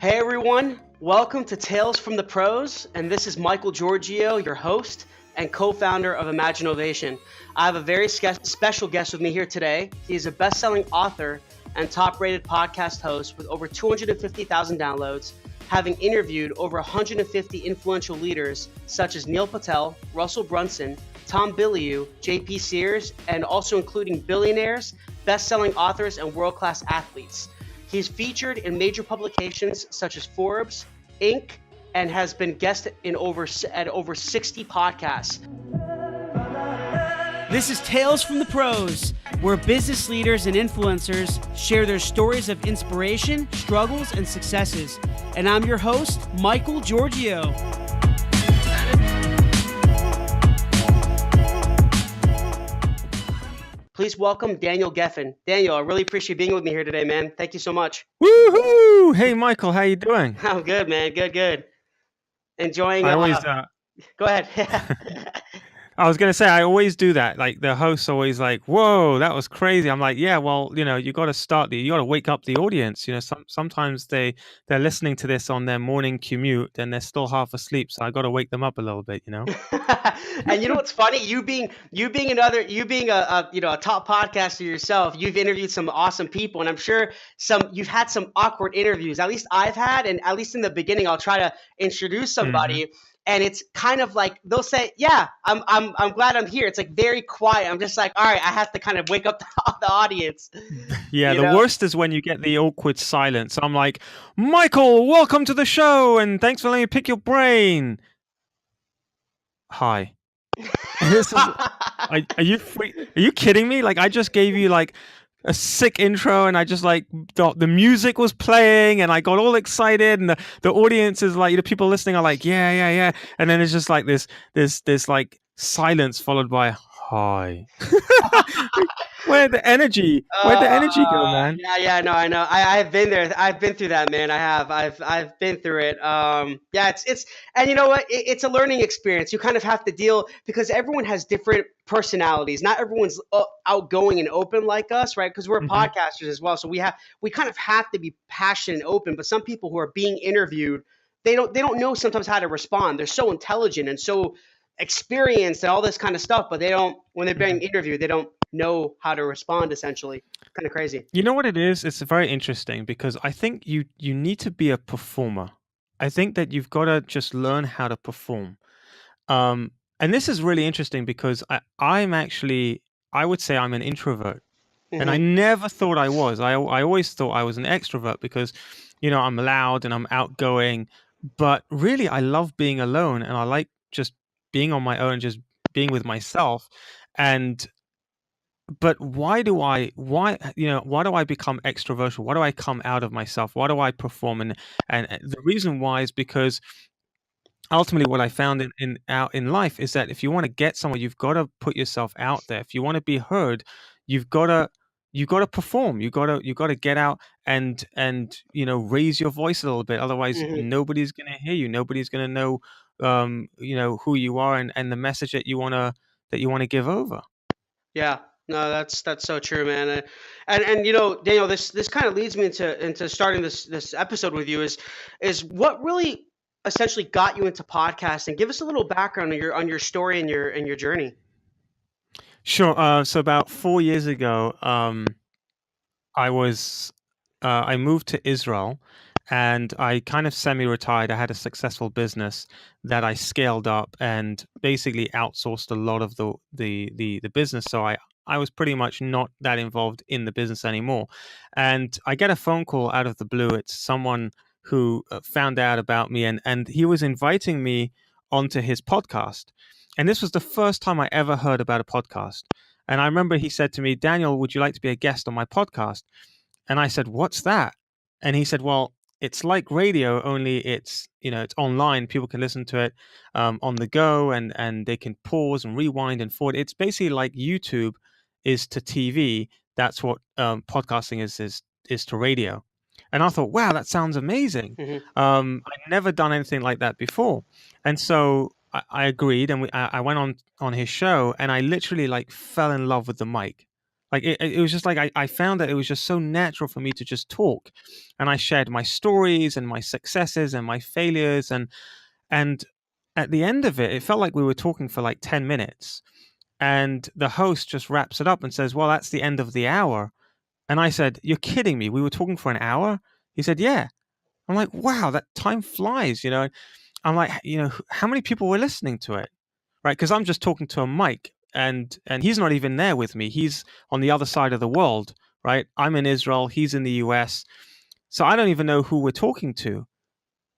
Hey everyone, welcome to Tales from the Pros, and this is Michael Giorgio, your host and co-founder of Imagine Ovation. I have a very special guest with me here today. He is a best-selling author and top-rated podcast host with over 250,000 downloads, having interviewed over 150 influential leaders such as Neil Patel, Russell Brunson, Tom Bilyeu, JP Sears, and also including billionaires, best-selling authors, and world-class athletes. He's featured in major publications such as Forbes, Inc., and has been guested in over 60 podcasts. This is Tales from the Pros, where business leaders and influencers share their stories of inspiration, struggles, and successes. And I'm your host, Michael Giorgio. Please welcome Daniel Gefen. Daniel, I really appreciate being with me here today, man. Thank you so much. Woohoo! Hey, Michael, how you doing? I'm good, man. Good. Enjoying. I always. Go ahead. I was gonna say I always do that. Like the host's always like, "Whoa, that was crazy." I'm like, "Yeah, well, you got to wake up the audience. Sometimes they're listening to this on their morning commute and they're still half asleep, so I got to wake them up a little bit, And you know what's funny? You being a top podcaster yourself, you've interviewed some awesome people, and I'm sure you've had some awkward interviews. At least I've had, and at least in the beginning, I'll try to introduce somebody. Mm-hmm. And it's kind of like they'll say, "Yeah, I'm glad I'm here." It's like very quiet. I'm just like, all right, I have to kind of wake up the audience. Yeah, the worst is when you get the awkward silence. I'm like, "Michael, welcome to the show, and thanks for letting me pick your brain." Hi. Are you kidding me? Like I just gave you like a sick intro, and I just like the music was playing, and I got all excited, and the audience is like, people listening are like, yeah, and then it's just like this like silence followed by hi. Where'd the energy go, man? Yeah, no, I know. I've been there. I've been through that, man. I have. I've been through it. It's and you know what? It's a learning experience. You kind of have to deal because everyone has different personalities. Not everyone's outgoing and open like us, right? Because we're podcasters as well, so we kind of have to be passionate and open. But some people who are being interviewed, they don't know sometimes how to respond. They're so intelligent and so experienced and all this kind of stuff, but when they're being interviewed, they don't know how to respond, essentially. Kind of crazy. You know what it is? It's very interesting because I think you need to be a performer. I think that you've got to just learn how to perform. And this is really interesting because I would say I'm an introvert. Mm-hmm. And I never thought I was. I always thought I was an extrovert because, I'm loud and I'm outgoing. But really, I love being alone, and I like just being on my own, just being with myself. But why do I become extroverted? Why do I come out of myself? Why do I perform? And the reason why is because ultimately what I found in life is that if you want to get somewhere, you've got to put yourself out there. If you want to be heard, you've got to perform. You got to get out and raise your voice a little bit. Otherwise, nobody's going to hear you. Nobody's going to know who you are and the message that you want to give over. Yeah. No, that's so true, man. And Daniel, this kind of leads me into starting this episode with you is what really essentially got you into podcasting. Give us a little background on your story and your journey. Sure. So about 4 years ago, I moved to Israel, and I kind of semi-retired. I had a successful business that I scaled up and basically outsourced a lot of the business. So I was pretty much not that involved in the business anymore. And I get a phone call out of the blue. It's someone who found out about me, and he was inviting me onto his podcast. And this was the first time I ever heard about a podcast. And I remember he said to me, "Daniel, would you like to be a guest on my podcast?" And I said, "What's that?" And he said, "Well, it's like radio, only it's online. People can listen to it on the go, and they can pause and rewind and forward. It's basically like YouTube is to TV. That's what podcasting is to radio." And I thought, wow, that sounds amazing. I'd never done anything like that before. And so I agreed, and I went on his show, and I literally like fell in love with the mic. Like it was just like I found that it was just so natural for me to just talk, and I shared my stories and my successes and my failures, and at the end of it, it felt like we were talking for like 10 minutes, and the host just wraps it up and says, "Well, that's the end of the hour." And I said, "You're kidding me? We were talking for an hour?" He said, "Yeah." I'm like, "Wow, that time flies," you know. I'm like, how many people were listening to it, right? Because I'm just talking to a mic, and he's not even there with me. He's on the other side of the world, right? I'm in Israel, he's in the US, so I don't even know who we're talking to.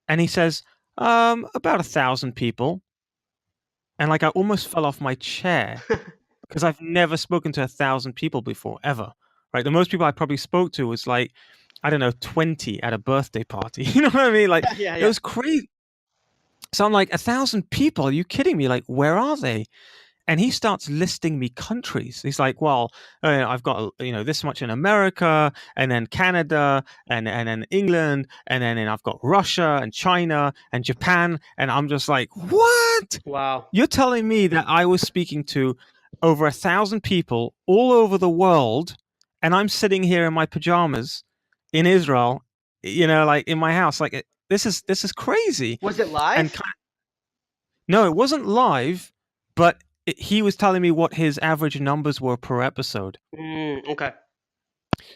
And he says, about 1,000 people, and like I almost fell off my chair because I've never spoken to 1,000 people before, ever. Right? The most people I probably spoke to was like, I don't know, 20 at a birthday party. You know what I mean? Like Yeah, it yeah. was crazy. So I'm like, 1,000 people? Are you kidding me? Like, where are they? And he starts listing me countries. He's like, "Well, I've got this much in America, and then Canada, and then England, and then I've got Russia and China and Japan." And I'm just like, "What? Wow. You're telling me that I was speaking to over 1,000 people all over the world, and I'm sitting here in my pajamas in Israel, like in my house? Like this is crazy." Was it And live? no, it wasn't live, but he was telling me what his average numbers were per episode. Okay.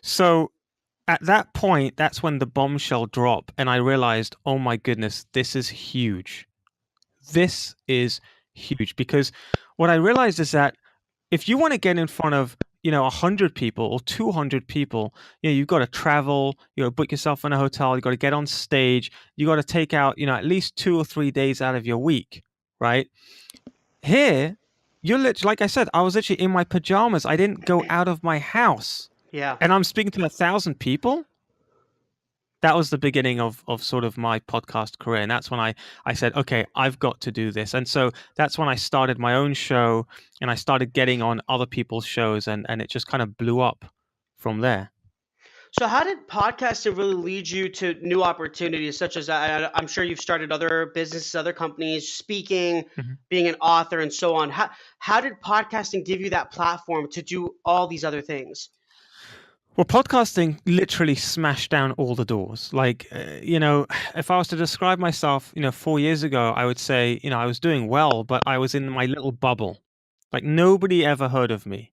So at that point, that's when the bombshell dropped, and I realized, oh my goodness, this is huge. This is huge, because what I realized is that if you want to get in front of 100 people or 200 people, you've got to travel, book yourself in a hotel, you've got to get on stage, you got to take out at least 2 or 3 days out of your week, right? Here, you're literally, like I said, I was literally in my pajamas. I didn't go out of my house, Yeah. and I'm speaking to 1,000 people. That was the beginning of sort of my podcast career, and that's when I said, okay, I've got to do this. And so that's when I started my own show, and I started getting on other people's shows, and it just kind of blew up from there. So how did podcasting really lead you to new opportunities, such as I'm sure you've started other businesses, other companies, speaking, Mhm. being an author, and so on. How did podcasting give you that platform to do all these other things? Well, podcasting literally smashed down all the doors. Like, if I was to describe myself, 4 years ago, I would say, I was doing well, but I was in my little bubble. Like, nobody ever heard of me,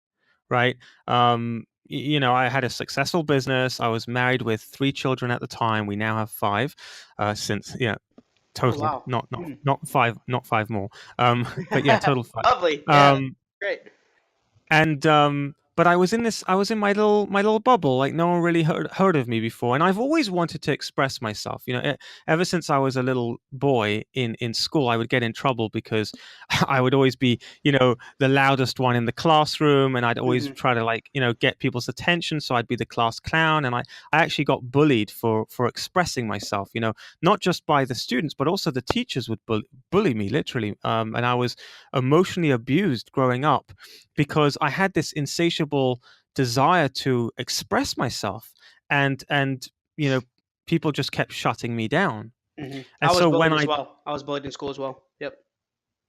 right? I had a successful business. I was married with 3 children at the time. We now have five, since, Oh total, wow. not five, not five more. But yeah, total five. Lovely. Yeah, that's Um, great. and but I was in my little bubble. Like, no one really heard of me before, and I've always wanted to express myself. Ever since I was a little boy in school, I would get in trouble because I would always be the loudest one in the classroom, and I'd always Hmm. try to, like, get people's attention, so I'd be the class clown. And I actually got bullied for expressing myself, not just by the students, but also the teachers would bully me, literally. And I was emotionally abused growing up because I had this insatiable desire to express myself, and people just kept shutting me down. And I was so when bullied as I well. I was bullied in school as well. Yep.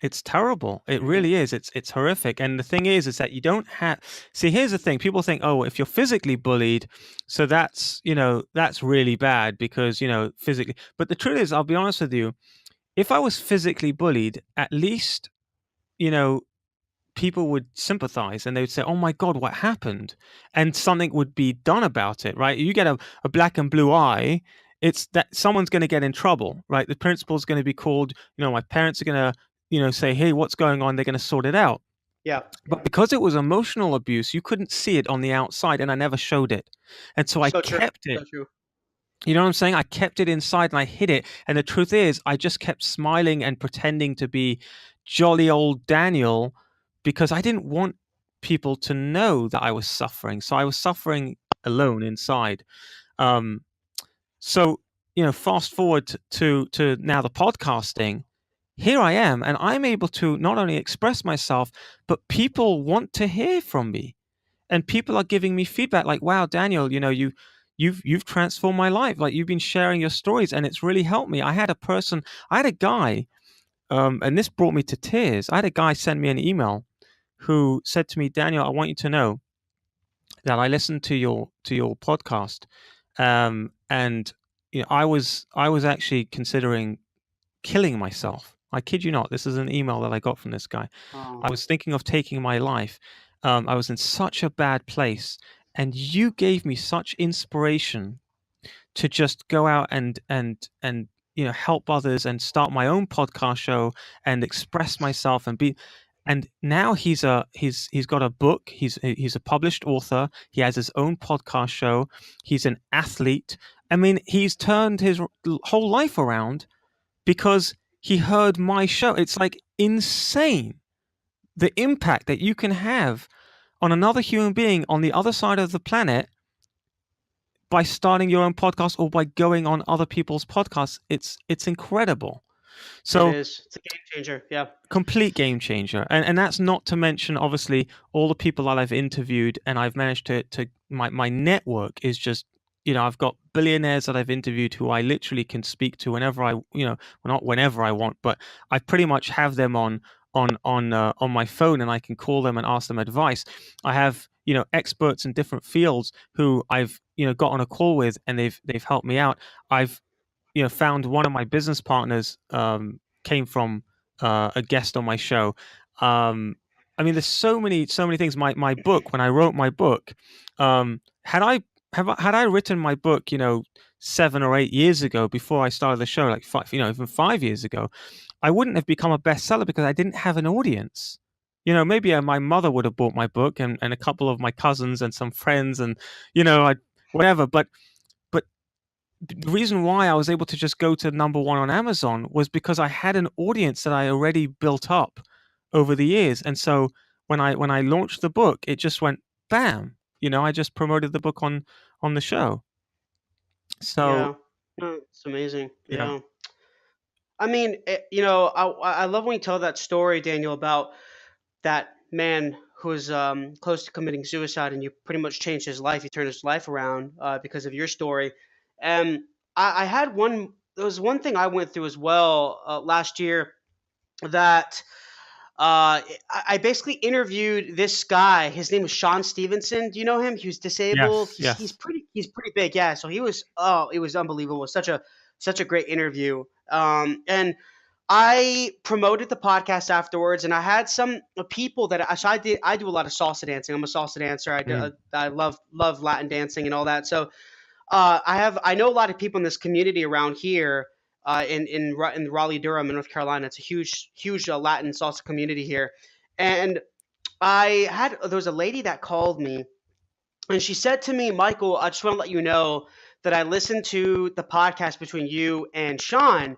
it's terrible. It Hmm. really is. It's horrific. And the thing is that you don't have. See, here's the thing. People think, oh, if you're physically bullied, so that's really bad because physically. But the truth is, I'll be honest with you. If I was physically bullied, at least you know people would sympathize, and they would say, "Oh my God, what happened?" And something would be done about it, right? You get a black and blue eye, it's that someone's going to get in trouble, right? The principal's going to be called. My parents are going to, say, "Hey, what's going on?" They're going to sort it out. Yeah. But because it was emotional abuse, you couldn't see it on the outside, and I never showed it, and so I So true. kept So it. true. You know what I'm saying? I kept it inside and I hid it. And the truth is, I just kept smiling and pretending to be jolly old Daniel because I didn't want people to know that I was suffering. So I was suffering alone inside. Um, so, fast forward to now the podcasting. Here I am, and I'm able to not only express myself, but people want to hear from me, and people are giving me feedback like, wow, Daniel, you've transformed my life. Like, you've been sharing your stories, and it's really helped me. I had a guy, and this brought me to tears. I had a guy send me an email who said to me, Daniel, I want you to know that I listened to your podcast, and I was actually considering killing myself. I kid you not. This is an email that I got from this guy. Oh, I was thinking of taking my life. I was in such a bad place, and you gave me such inspiration to just go out and help others and start my own podcast show and express myself and be. And now he's got a book. He's a published author. He has his own podcast show. He's an athlete. I mean, he's turned his whole life around because he heard my show. It's like insane the impact that you can have on another human being on the other side of the planet by starting your own podcast or by going on other people's podcasts. It's incredible. it So is. It's a game changer. Yeah. complete game changer, and that's not to mention obviously all the people that I've interviewed, and I've managed to my network is just, I've got billionaires that I've interviewed who I literally can speak to whenever well, not whenever I want, but I pretty much have them on my phone, and I can call them and ask them advice. I have experts in different fields who I've got on a call with, and they've helped me out. I've found one of my business partners came from a guest on my show. I mean, there's so many things. My book, when I wrote my book, had I written my book, 7 or 8 years ago before I started the show, like even 5 years ago, I wouldn't have become a bestseller because I didn't have an audience. Maybe my mother would have bought my book, and a couple of my cousins and some friends, and I whatever. But the reason why I was able to just go to number one on Amazon was because I had an audience that I already built up over the years. And so when I launched the book, it just went bam. I just promoted the book on the show. So Yeah. No, it's amazing. yeah, Yeah. I mean, I love when you tell that story, Daniel, about that man who's close to committing suicide, and you pretty much changed his life. You turned his life around because of your story. And I had one. There was one thing I went through as well last year that I basically interviewed this guy. His name was Sean Stevenson. Do you know him? He was disabled. yes, He's yes. pretty big. Yeah. So he was. Oh, it was unbelievable. It was such a great interview. And I promoted the podcast afterwards, and I had some people that I do a lot of salsa dancing. I'm a salsa dancer. Mm, I love Latin dancing and all that. So I know a lot of people in this community around here in Raleigh, Durham, in North Carolina. It's a huge Latin salsa community here, and there was a lady that called me, and she said to me, Michael, I just want to let you know that I listened to the podcast between you and Sean,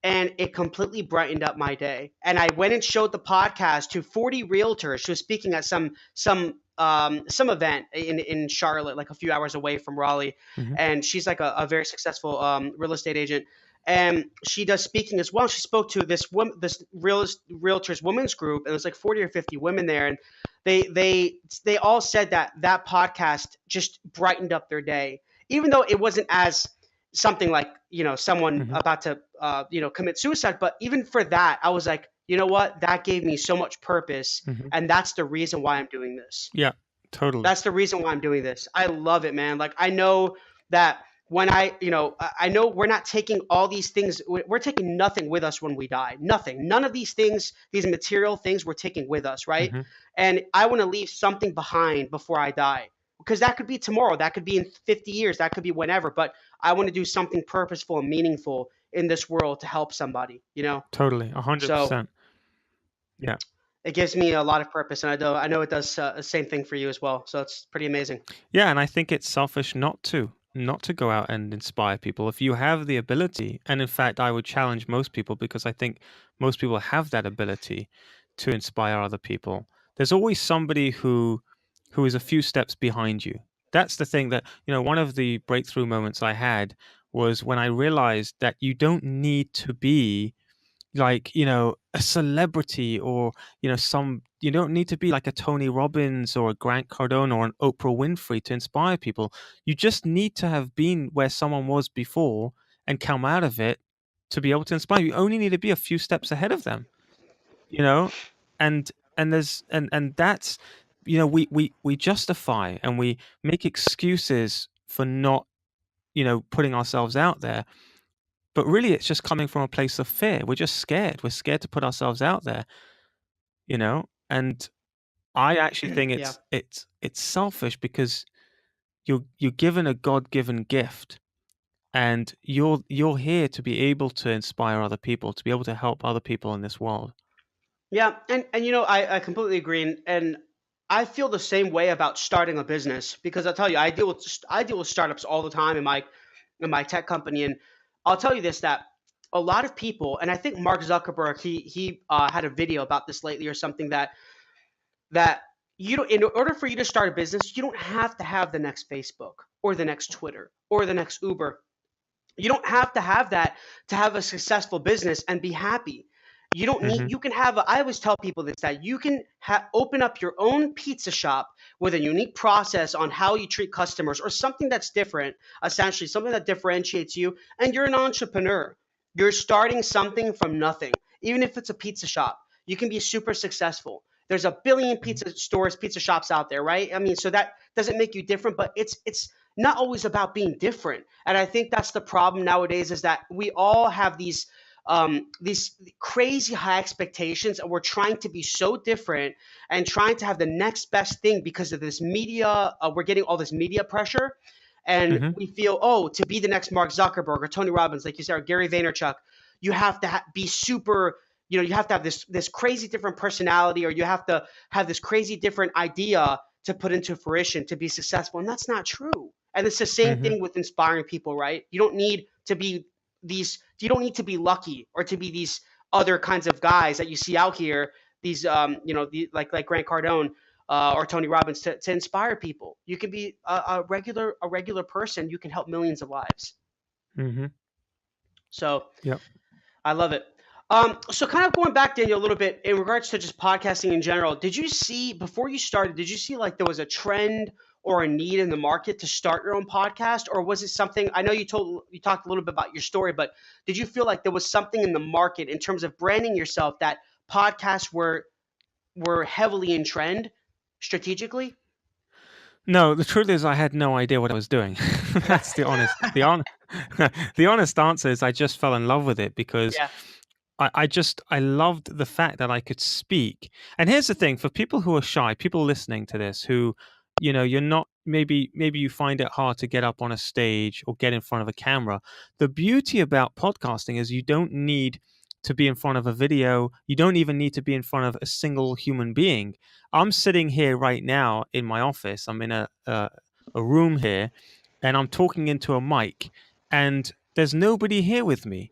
and it completely brightened up my day. And I went and showed the podcast to 40 realtors. She was speaking at some event in Charlotte, like a few hours away from Raleigh, hmm and she's like a very successful real estate agent. And she does speaking as well. She spoke to this realtors women's group, and there's like 40 or 50 women there, and they all said that podcast just brightened up their day, even though it wasn't as something like someone hmm about to commit suicide. But even for that, I was like, you know what, that gave me so much purpose, hmm and that's the reason why I'm doing this. Yeah, totally. That's the reason why I'm doing this. I love it, man. Like I know that when I know we're not taking all these things. We're taking nothing with us when we die. Nothing. None of these things, these material things, we're taking with us, right? hmm And I want to leave something behind before I die. Because that could be tomorrow, that could be in 50 years, that could be whenever. But I want to do something purposeful and meaningful in this world to help somebody. Totally, a hundred So percent. Yeah. it gives me a lot of purpose, and I know it does the same thing for you as well. So it's pretty amazing. Yeah, and I think it's selfish not to go out and inspire people if you have the ability. And in fact, I would challenge most people because I think most people have that ability to inspire other people. There's always somebody who is a few steps behind you. That's the thing that, one of the breakthrough moments I had was when I realized that you don't need to be like a celebrity, or you don't need to be like a Tony Robbins or a Grant Cardone or an Oprah Winfrey to inspire people. You just need to have been where someone was before and come out of it to be able to inspire. You only need to be a few steps ahead of them, you know and and there's and that's we justify and we make excuses for not, putting ourselves out there. But really, it's just coming from a place of fear. We're just scared. We're scared to put ourselves out there, and I actually think Yeah. it's selfish because you're given a God-given gift, and you're here to be able to inspire other people, to be able to help other people in this world. Yeah, and I completely agree, and I feel the same way about starting a business because I'll tell you, I deal with startups all the time in my tech company, and I'll tell you this that a lot of people, and I think Mark Zuckerberg, he had a video about this lately or something that you don't in order for you to start a business, you don't have to have the next Facebook or the next Twitter or the next Uber. You don't have to have that to have a successful business and be happy. You don't need, Hmm. you can have, I always tell people this, that you can open up your own pizza shop with a unique process on how you treat customers or something that's different, essentially, something that differentiates you. And you're an entrepreneur. You're starting something from nothing. Even if it's a pizza shop, you can be super successful. There's a billion pizza stores, pizza shops out there, right? I mean, so that doesn't make you different, but it's not always about being different. And I think that's the problem nowadays is that we all have these crazy high expectations, and we're trying to be so different and trying to have the next best thing because of this media. We're getting all this media pressure, and Hmm. we feel, oh, to be the next Mark Zuckerberg or Tony Robbins, like you said, or Gary Vaynerchuk, you have to be super. You have to have this crazy different personality, or you have to have this crazy different idea to put into fruition to be successful, and that's not true. And it's the same Hmm. thing with inspiring people, right? You don't need to be lucky or to be these other kinds of guys that you see out here, these like Grant Cardone or Tony Robbins to inspire people. You can be a regular person. You can help millions of lives. Hmm. So Yep. I love it. So kind of going back, Daniel, a little bit in regards to just podcasting in general, did you see before you started, did you see like there was a trend or a need in the market to start your own podcast? Or was it something, I know you talked a little bit about your story, but did you feel like there was something in the market in terms of branding yourself that podcasts were heavily in trend strategically? No, the truth is I had no idea what I was doing. That's the honest answer is I just fell in love with it because Yeah. I loved the fact that I could speak. And here's the thing, for people who are shy, people listening to this who, you're not, maybe you find it hard to get up on a stage or get in front of a camera. The beauty about podcasting is you don't need to be in front of a video. You don't even need to be in front of a single human being. I'm sitting here right now in my office. I'm in a room here, and I'm talking into a mic, and there's nobody here with me.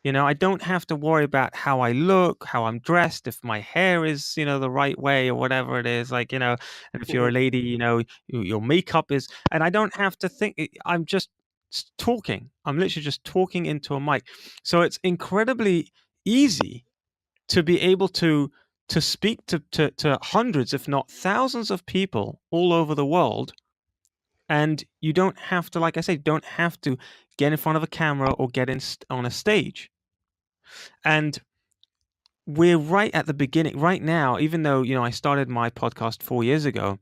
I don't have to worry about how I look, how I'm dressed, if my hair is, the right way or whatever it is. Like, and if you're a Mhm. lady, your makeup is, and I don't have to think. I'm just talking. I'm literally just talking into a mic. So it's incredibly easy to be able to speak to hundreds, if not thousands of people all over the world. And you don't have to, like I say, don't have to get in front of a camera or get on a stage. And we're right at the beginning right now. Even though I started my podcast 4 years ago,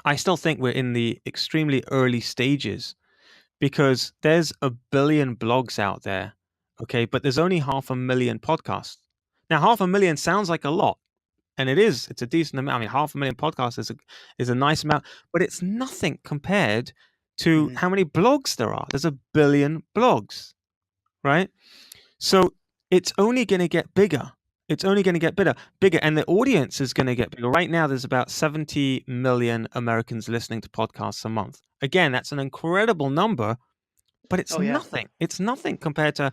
I still think we're in the extremely early stages because there's a billion blogs out there, okay, but there's only 500,000 podcasts. Now 500,000 sounds like a lot, and it's a decent amount. I mean, 500,000 podcasts is a nice amount, but it's nothing compared to Mhm. how many blogs there are. There's a billion blogs, right? So it's only going to get bigger. It's only going to get bigger, and the audience is going to get bigger. Right now, there's about 70 million Americans listening to podcasts a month. Again, that's an incredible number, but it's Oh yeah. nothing. It's nothing compared to,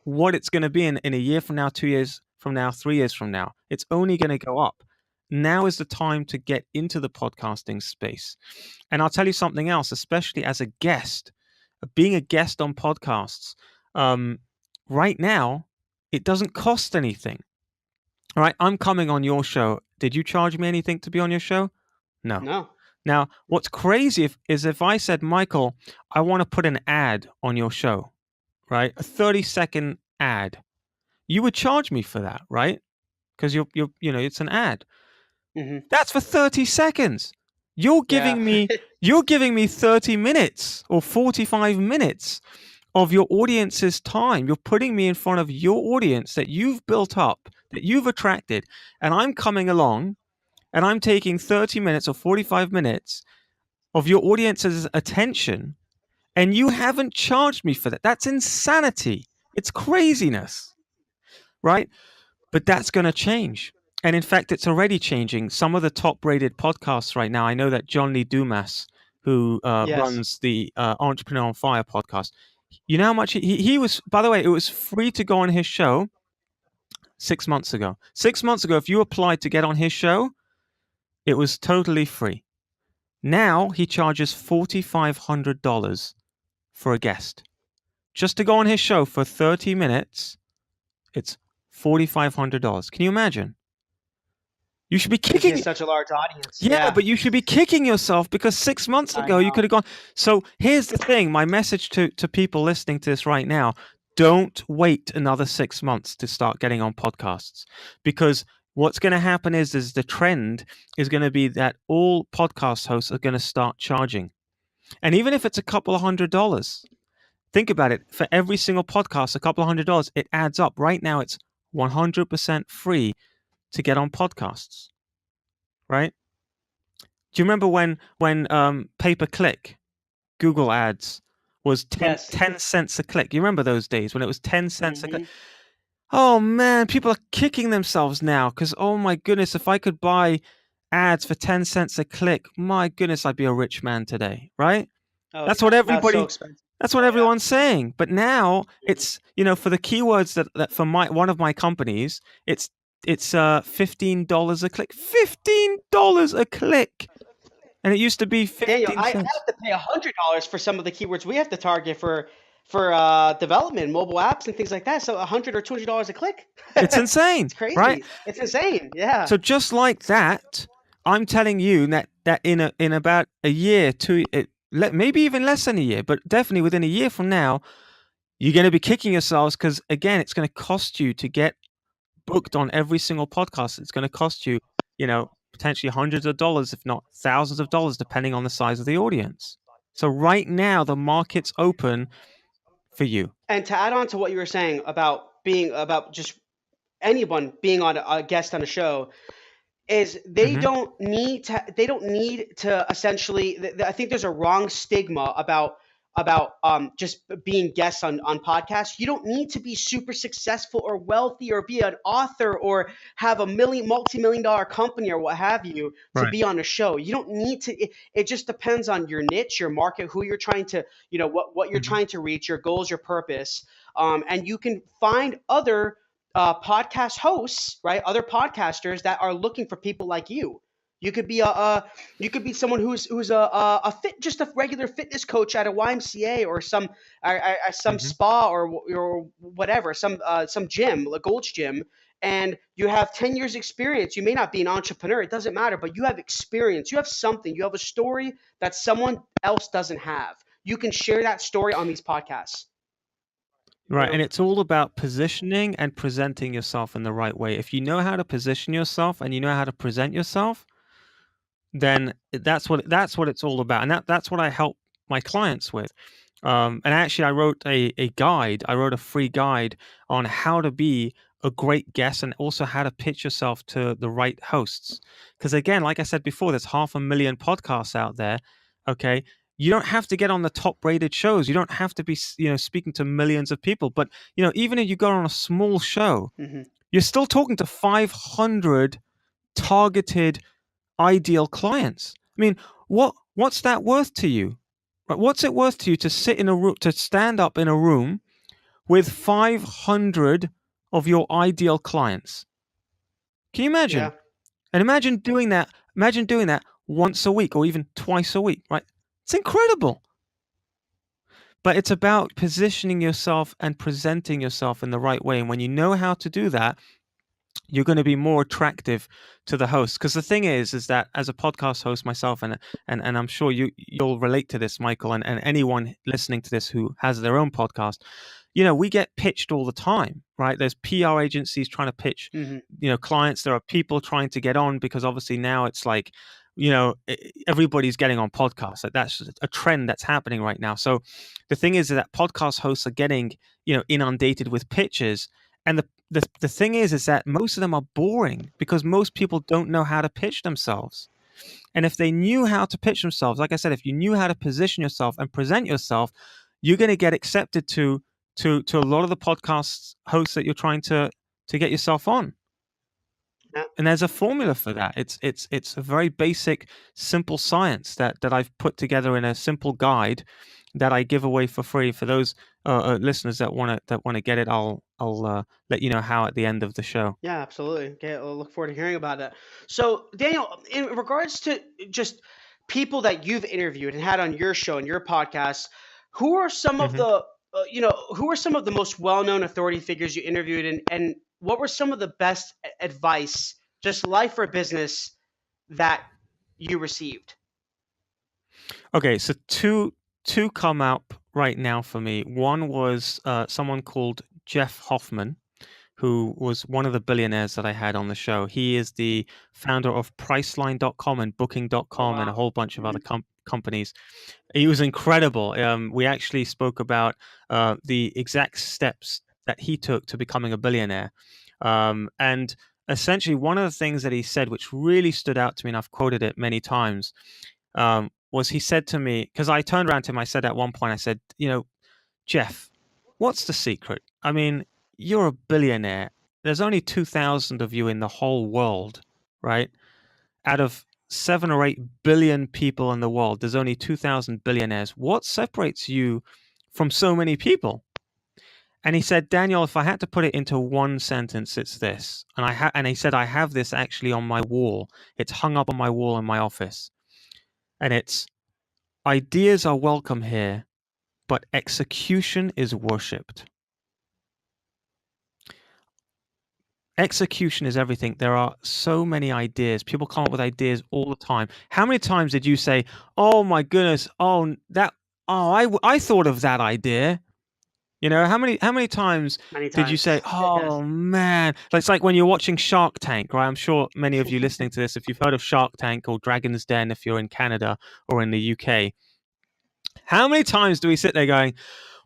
what it's going to be in a year from now, 2 years from now, 3 years from now. It's only going to go up. Now is the time to get into the podcasting space. And I'll tell you something else, especially as a guest, being a guest on podcasts. Um, right now, it doesn't cost anything. All right, I'm coming on your show. Did you charge me anything to be on your show? No. No. Now, what's crazy is if I said, Michael, I want to put an ad on your show, right? A 30-second ad. You would charge me for that, right? Because it's an ad. Mm-hmm. That's for 30 seconds. You're Yeah. giving me 30 minutes or 45 minutes of your audience's time. You're putting me in front of your audience that you've built up, that you've attracted, and I'm coming along and I'm taking 30 minutes or 45 minutes of your audience's attention, and you haven't charged me for that. That's insanity. It's craziness, right? But that's going to change. And in fact, it's already changing. Some of the top-rated podcasts right now, I know that John Lee Dumas, who Yes. runs the Entrepreneur on Fire podcast, you know how much he was, by the way, it was free to go on his show 6 months ago. 6 months ago, if you applied to get on his show, it was totally free. Now he charges $4,500 for a guest. Just to go on his show for 30 minutes, it's $4,500. Can you imagine? You should be Because he kicking. has such a large audience. Yeah, Yeah. but you should be kicking yourself because 6 months I ago you know. could have gone. So here's the thing. My message to people listening to this right now: don't wait another 6 months to start getting on podcasts, because what's going to happen is the trend is going to be that all podcast hosts are going to start charging. And even if it's a couple of $100, think about it. For every single podcast, a couple of $100, it adds up. Right now, it's 100% free to get on podcasts, right? Do you remember when pay-per-click Google ads was 10, Yes. 10 cents a click? You remember those days when it was 10 cents a click? Mm-hmm. Oh man, people are kicking themselves now because, oh my goodness, if I could buy ads for 10 cents a click, my goodness, I'd be a rich man today, right? Oh That's yeah. what Now it's so everybody expensive. That's what Oh yeah. everyone's saying. But now it's, for the keywords that for one of my companies, it's $15 a click. $15 a click. And it used to be Daniel, 15 I cents. have to pay $100 for some of the keywords we have to target for development, mobile apps, and things like that. So $100 or $200 a click. It's insane, It's right? crazy. It's insane. Yeah. So just like that, I'm telling you that in about a year, maybe even less than a year, but definitely within a year from now, you're going to be kicking yourselves because, again, it's going to cost you to get booked on every single podcast. It's going to cost you, potentially hundreds of dollars, if not thousands of dollars, depending on the size of the audience. So right now, the market's open for you. And to add on to what you were saying about just anyone being on a guest on a show, is they Hmm. don't need to essentially I think there's a wrong stigma about just being guests on podcasts. You don't need to be super successful or wealthy or be an author or have a multi-million dollar company or what have you to Right. be on a show. You don't need to. It just depends on your niche, your market, who you're trying to, what you're Hmm. trying to reach, your goals, your purpose. And you can find other podcast hosts, right? Other podcasters that are looking for people like you. You could be you could be someone who's a fit, just a regular fitness coach at a YMCA or some Hmm. spa or whatever, some gym, a Gold's Gym, and you have 10 years experience. You may not be an entrepreneur, it doesn't matter, but you have experience. You have something. You have a story that someone else doesn't have. You can share that story on these podcasts. Right. And it's all about positioning and presenting yourself in the right way. If you know how to position yourself and you know how to present yourself, then that's what it's all about. And that's what I help my clients with. And actually, I wrote a guide. I wrote a free guide on how to be a great guest and also how to pitch yourself to the right hosts. Because again, like I said before, there's 500,000 podcasts out there. Okay, you don't have to get on the top-rated shows. You don't have to be, speaking to millions of people. But even if you go on a small show, Hmm. you're still talking to 500 targeted ideal clients. I mean, what's that worth to you? Right? What's it worth to you to sit in a room, to stand up in a room with 500 of your ideal clients? Can you Yeah. imagine? And imagine doing that. Imagine doing that once a week or even twice a week, right? It's incredible. But it's about positioning yourself and presenting yourself in the right way. And when you know how to do that, you're going to be more attractive to the host. Because the thing is that as a podcast host myself, and I'm sure you'll relate to this, Michael, and anyone listening to this who has their own podcast, we get pitched all the time, right? There's PR agencies trying to pitch, clients. There are people trying to get on, because obviously now it's like, everybody's getting on podcasts. Like, that's a trend that's happening right now. So the thing is that podcast hosts are getting, inundated with pitches. And the thing is that most of them are boring, because most people don't know how to pitch themselves. And if they knew how to pitch themselves, like I said, if you knew how to position yourself and present yourself, you're going to get accepted to a lot of the podcast hosts that you're trying to get yourself on. Yeah. And there's a formula for that. It's a very basic, simple science that I've put together in a simple guide that I give away for free for those listeners that want to get it. I'll let you know how at the end of the show. Yeah, absolutely. Okay, I'll look forward to hearing about that. So, Daniel, in regards to just people that you've interviewed and had on your show and your podcast, who are some of the who are some of the most well-known authority figures you interviewed, and what were some of the best advice, just life or business, that you received? Okay, so two come up right now for me. One was someone called Jeff Hoffman, who was one of the billionaires that I had on the show. He is the founder of Priceline.com and Oh Booking.com and a wow. whole bunch of Hmm. other companies. He was incredible. We actually spoke about the exact steps that he took to becoming a billionaire. And essentially, one of the things that he said, which really stood out to me, and I've quoted it many times, was he said to me, because I turned around to him, I said at one point, I said, Jeff, what's the secret? I mean, you're a billionaire. There's only 2,000 of you in the whole world, right? Out of 7 or 8 billion people in the world, there's only 2,000 billionaires. What separates you from so many people? And he said, Daniel, if I had to put it into one sentence, it's this. And he said, I have this actually on my wall. It's hung up on my wall in my office. And it's, ideas are welcome here, but execution is worshipped. Execution is everything. There are so many ideas. People come up with ideas all the time. How many times did you say, "Oh my goodness, I thought of that idea"? How many times Many did you say, times. Yes. "Oh man"? It's like when you're watching Shark Tank, right? I'm sure many of you listening to this, if you've heard of Shark Tank or Dragon's Den, if you're in Canada or in the UK, how many times do we sit there going,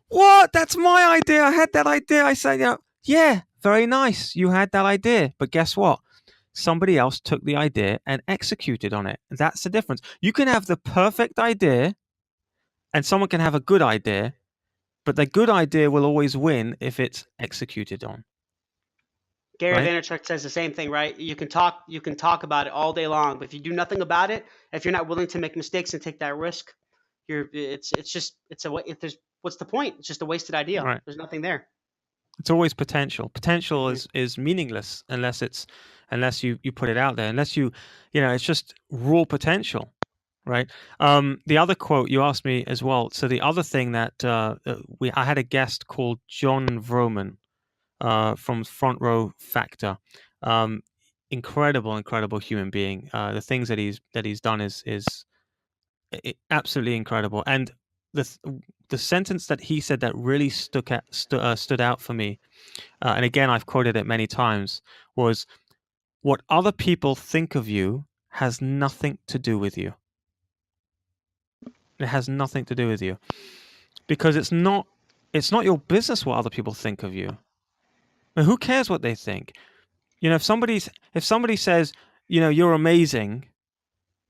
"What? That's my idea. I had that idea." I say, yeah, very nice. You had that idea. But guess what? Somebody else took the idea and executed on it. That's the difference. You can have the perfect idea and someone can have a good idea, but the good idea will always win if it's executed on. Gary Right? Vaynerchuk says the same thing, right? You can talk about it all day long, but if you do nothing about it, if you're not willing to make mistakes and take that risk, what's the point? It's just a wasted idea. Right. There's nothing there. It's always potential. Potential is meaningless unless you put it out there. Unless it's just raw potential. Right. The other quote you asked me as well. So the other thing that I had a guest called John Vroman from Front Row Factor. Incredible human being. The things that he's done is absolutely incredible. And the sentence that he said that really stood out for me, and again I've quoted it many times, was, "What other people think of you has nothing to do with you." It has nothing to do with you, because it's not your business what other people think of you. I mean, who cares what they think? If somebody says, you're amazing,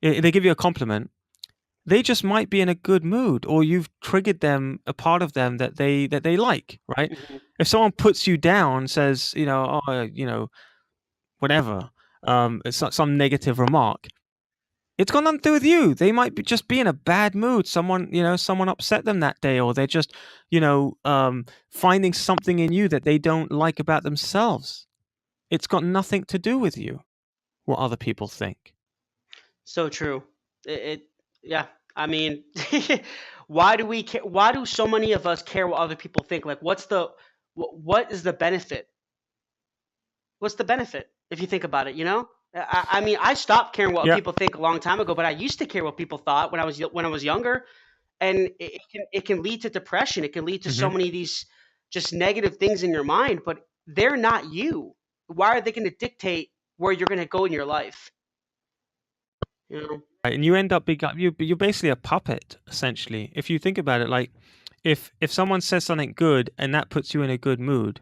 they give you a compliment, they just might be in a good mood, or you've triggered them, a part of them that they like, right? Mm-hmm. If someone puts you down, says, whatever, it's not some negative remark, it's got nothing to do with you. They might just be in a bad mood. Someone upset them that day, or they're just, finding something in you that they don't like about themselves. It's got nothing to do with you, what other people think. So true. Yeah. I mean, why do we care? Why do so many of us care what other people think? Like, what is the benefit? What's the benefit if you think about it? I mean, I stopped caring what Yeah. people think a long time ago, but I used to care what people thought when I was younger, and it can lead to depression. It can lead to so many of these just negative things in your mind, but they're not you. Why are they going to dictate where you're going to go in your life? You know? Right, and you end up you're basically a puppet essentially. If you think about it, like if someone says something good and that puts you in a good mood,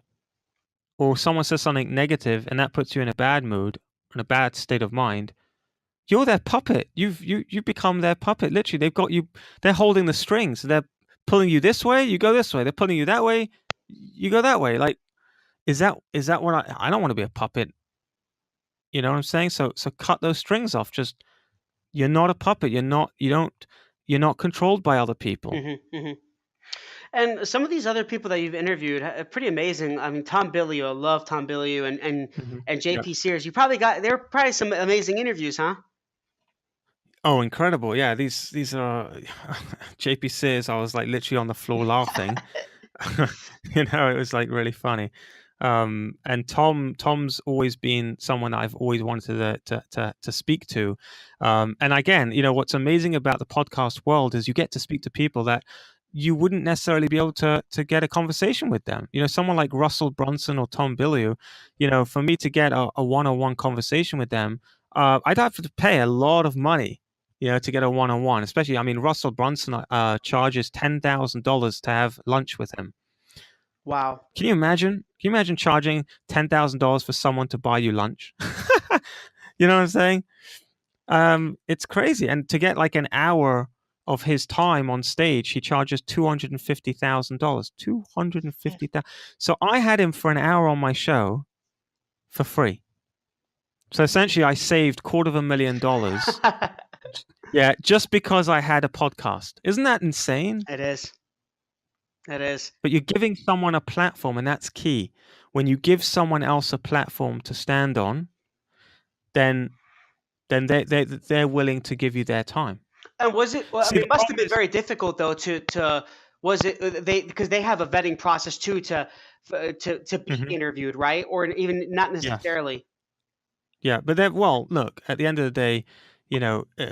or someone says something negative and that puts you in a bad mood, in a bad state of mind, you're their puppet. You become their puppet. Literally, they've got you. They're holding the strings. They're pulling you this way, you go this way. They're pulling you that way, you go that way. Like, is that what I don't want to be a puppet. You know what I'm saying? So cut those strings off. Just you're not a puppet. You're not controlled by other people. Hmm. And some of these other people that you've interviewed are pretty amazing. I mean, Tom Bilyeu, I love Tom Bilyeu, and Yeah. JP Sears. There were probably some amazing interviews, huh? Oh, incredible! Yeah, these are JP Sears. I was like literally on the floor laughing. It was like really funny. And Tom's always been someone I've always wanted to speak to. And again, what's amazing about the podcast world is you get to speak to people that you wouldn't necessarily be able to get a conversation with them. Someone like Russell Brunson or Tom Bilyeu, for me to get a one-on-one conversation with them, I'd have to pay a lot of money, to get a one-on-one. Especially, I mean, Russell Brunson charges $10,000 to have lunch with him. Wow. Can you imagine? Can you imagine charging $10,000 for someone to buy you lunch? You know what I'm saying? It's crazy. And to get like an hour of his time on stage, he charges $250,000. $250,000. So I had him for an hour on my show for free. So essentially, I saved $250,000. Yeah, just because I had a podcast. Isn't that insane? It is. It is. But you're giving someone a platform, and that's key. When you give someone else a platform to stand on, then they're willing to give you their time. And was it? Well, I See, mean, the it must have problem been is, very difficult though to was it they because they have a vetting process too to be Mhm. interviewed, right? Or even not Yes. necessarily. Yeah, but then, well, look, at the end of the day,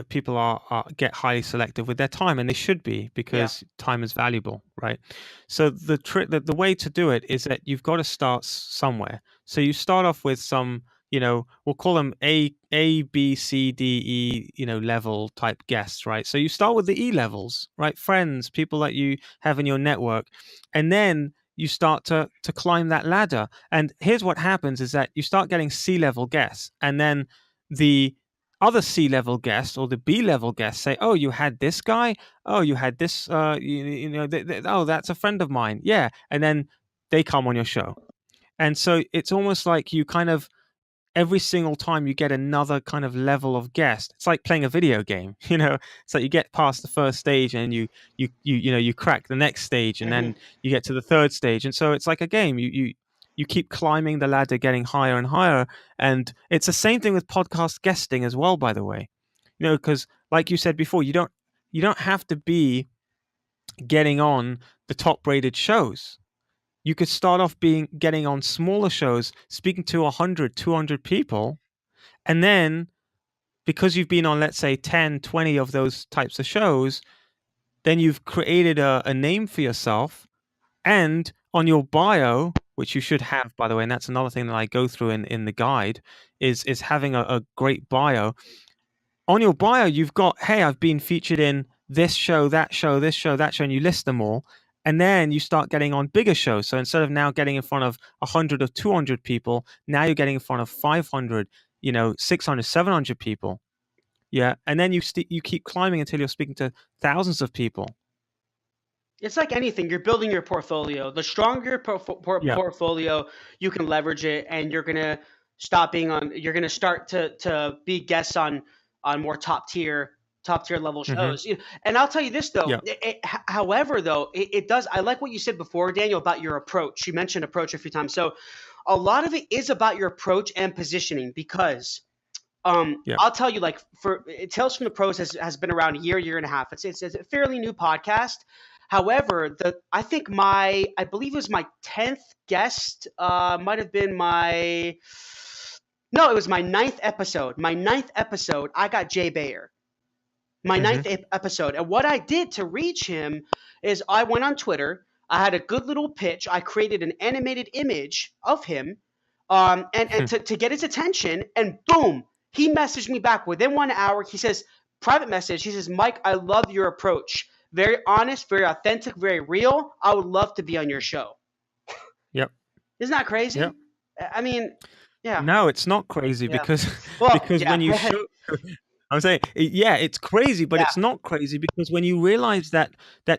people get highly selective with their time, and they should be Yeah. because time is valuable, right? So the way to do it is that you've got to start somewhere. So you start off with some, we'll call them A, B, C, D, E, level type guests, right? So you start with the E levels, right? Friends, people that you have in your network, and then you start to climb that ladder. And here's what happens is that you start getting C-level guests, and then the other C-level guests or the B-level guests say, "Oh, you had this guy. Oh, you had this. Oh, that's a friend of mine. Yeah." And then they come on your show, and so it's almost like you kind of every single time you get another kind of level of guest. It's like playing a video game. So you get past the first stage and you crack the next stage, and Hmm. then you get to the third stage, and so it's like a game. You keep climbing the ladder, getting higher and higher. And it's the same thing with podcast guesting as well, by the way. Because like you said before, you don't have to be getting on the top rated shows. You could start off getting on smaller shows, speaking to 100, 200 people, and then because you've been on, let's say, 10, 20 of those types of shows, then you've created a name for yourself. And on your bio, which you should have, by the way, and that's another thing that I go through in the guide, is having a great bio. On your bio, you've got, hey, I've been featured in this show, that show, this show, that show, and you list them all. And then you start getting on bigger shows. So instead of now getting in front of 100 or 200 people, now you're getting in front of 500, 600, 700 people. Yeah. And then you keep climbing until you're speaking to thousands of people. It's like anything. You're building your portfolio. The stronger your Yeah. portfolio, you can leverage it, and you're gonna stop being on. You're gonna start to be guests on more top tier level Hmm. shows. And I'll tell you this though. Yeah. However, though, it does. I like what you said before, Daniel, about your approach. You mentioned approach a few times. So a lot of it is about your approach and positioning because. Yeah. I'll tell you, like for Tales from the Pros has been around a year and a half. It's a fairly new podcast. However, I believe it was my 10th guest. Might have been my no, it was my ninth episode. My ninth episode, I got Jay Bayer. My Hmm. ninth episode, and what I did to reach him is I went on Twitter. I had a good little pitch. I created an animated image of him, and to get his attention. And boom, he messaged me back within 1 hour. He says, private message. He says, Mike, I love your approach. Very honest, very authentic, very real. I would love to be on your show. Yep. Isn't that crazy? Yep. I mean, yeah, No, it's not crazy yeah. because Well, because yeah, when you show I'm saying, yeah, it's crazy, but yeah. it's not crazy because when you realize that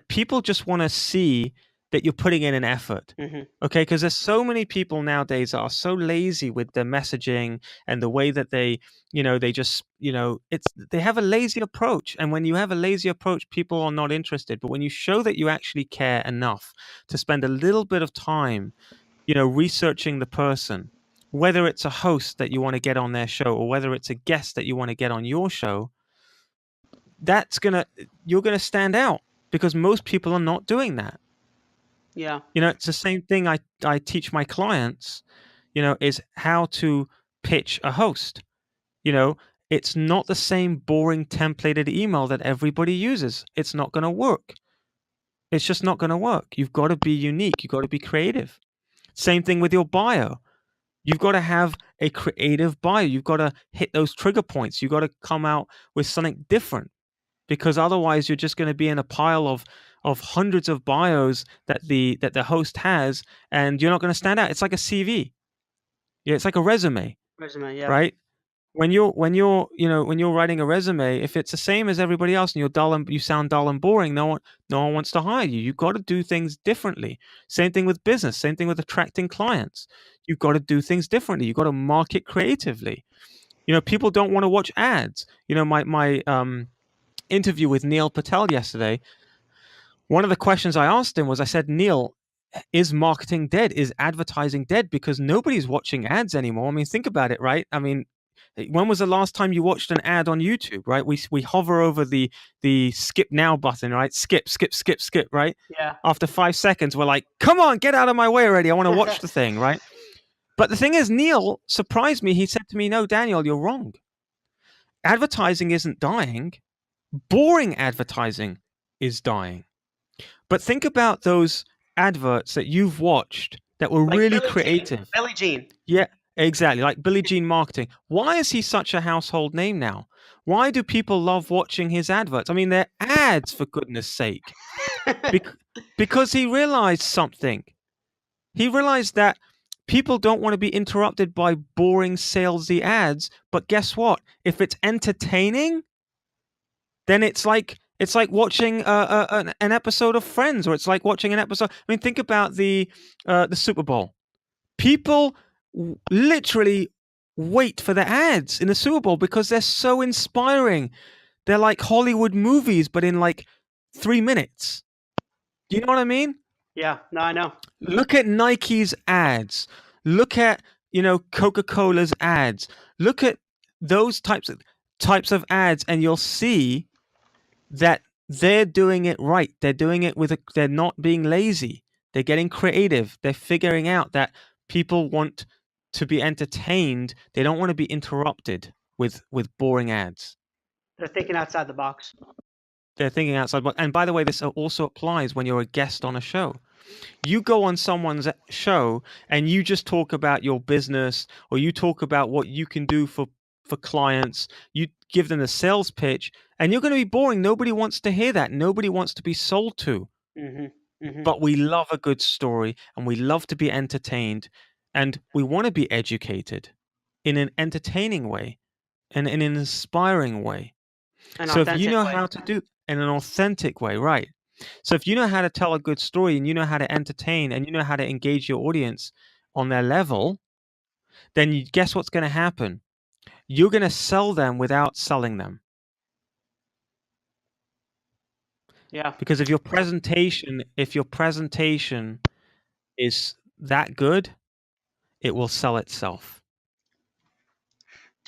people just want to see that you're putting in an effort. Hmm. Okay, because there's so many people nowadays that are so lazy with their messaging and the way that they just, it's they have a lazy approach. And when you have a lazy approach, people are not interested. But when you show that you actually care enough to spend a little bit of time, researching the person, whether it's a host that you want to get on their show or whether it's a guest that you want to get on your show, you're gonna stand out because most people are not doing that. Yeah. It's the same thing I teach my clients, is how to pitch a host. It's not the same boring templated email that everybody uses. It's not going to work. It's just not going to work. You've got to be unique. You've got to be creative. Same thing with your bio. You've got to have a creative bio. You've got to hit those trigger points. You've got to come out with something different because otherwise you're just going to be in a pile of hundreds of bios that the host has, and you're not going to stand out. It's like a CV. Yeah, it's like a resume, Resume. Yeah. right? When you're writing a resume, if it's the same as everybody else and you sound dull and boring, no one wants to hire you. You've got to do things differently. Same thing with business, same thing with attracting clients. You've got to do things differently. You've got to market creatively. People don't want to watch ads. My interview with Neil Patel yesterday, one of the questions I asked him was, I said, Neil, is marketing dead? Is advertising dead? Because nobody's watching ads anymore. I mean, think about it, right? I mean, when was the last time you watched an ad on YouTube, right? We hover over the skip now button, right? Skip, skip, skip, skip, right? Yeah. After 5 seconds, we're like, come on, get out of my way already. I want to watch the thing, right? But the thing is, Neil surprised me. He said to me, no, Daniel, you're wrong. Advertising isn't dying. Boring advertising is dying. But think about those adverts that you've watched that were Like really Billie creative. Jean. Billie Jean. Yeah, exactly. Like Billie Jean Marketing. Why is he such a household name now? Why do people love watching his adverts? I mean, they're ads, for goodness sake. Because he realized something. He realized that people don't want to be interrupted by boring salesy ads. But guess what? If it's entertaining, then it's like watching an episode of Friends, or it's like watching an episode. I mean, think about the Super Bowl. People literally wait for the ads in the Super Bowl because they're so inspiring. They're like Hollywood movies, but in like 3 minutes. Do you know what I mean? Yeah. No, I know. Look at Nike's ads. Look at, Coca-Cola's ads. Look at those types of ads, and you'll see that they're doing it right. They're doing it they're not being lazy. They're getting creative. They're figuring out that people want to be entertained. They don't want to be interrupted with boring ads. They're thinking outside the box. They're thinking outside. And by the way, this also applies when you're a guest on a show. You go on someone's show and you just talk about your business, or you talk about what you can do for clients. You give them a sales pitch, and you're going to be boring. Nobody wants to hear that. Nobody wants to be sold to. Mm-hmm. Mm-hmm. But we love a good story, and we love to be entertained, and we want to be educated in an entertaining way and in an inspiring way. So if you know how to do in an authentic way, right? So if you know how to tell a good story, and you know how to entertain, and you know how to engage your audience on their level, then guess what's going to happen? You're going to sell them without selling them. Yeah. Because if your presentation is that good, it will sell itself.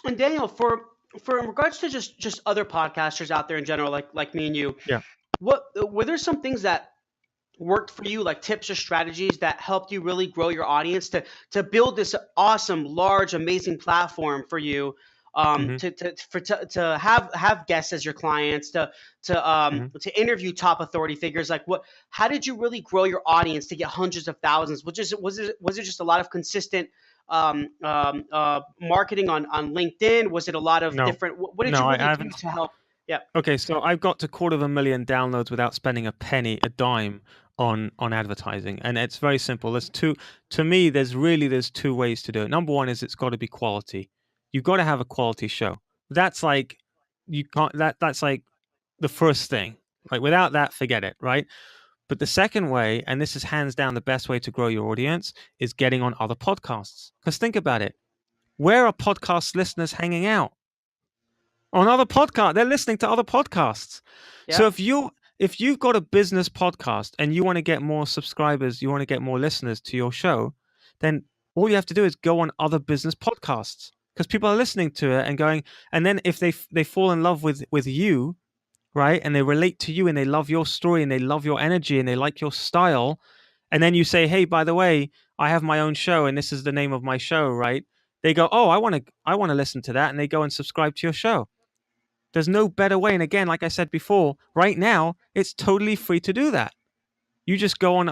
And Daniel, for in regards to just other podcasters out there in general, like me and you, Yeah. what were there some things that worked for you, like tips or strategies that helped you really grow your audience to build this awesome, large, amazing platform for you? Hmm. to have guests as your clients, Hmm. to interview top authority figures. Like, what? How did you really grow your audience to get hundreds of thousands? Was it just a lot of consistent marketing on LinkedIn? Was it a lot of No, different? What did no, you I really do haven't. to help? Yeah, Okay, so I've got to 250,000 downloads without spending a penny, a dime on advertising, and it's very simple. There's two. To me, there's two ways to do it. Number one is it's got to be quality. You've got to have a quality show. That's like you can't. That's like the first thing. Like without that, forget it, right? But the second way, and this is hands down the best way to grow your audience, is getting on other podcasts. Because think about it. Where are podcast listeners hanging out? On other podcast, they're listening to other podcasts. So yeah. if you've got a business podcast and you want to get more subscribers, you want to get more listeners to your show, then all you have to do is go on other business podcasts because people are listening to it and going. And then if they fall in love with you, right, and they relate to you and they love your story and they love your energy and they like your style, and then you say, hey, by the way, I have my own show and this is the name of my show, right? They go, oh, I want to listen to that, and they go and subscribe to your show. There's no better way. And again, like I said before, right now, it's totally free to do that. You just go on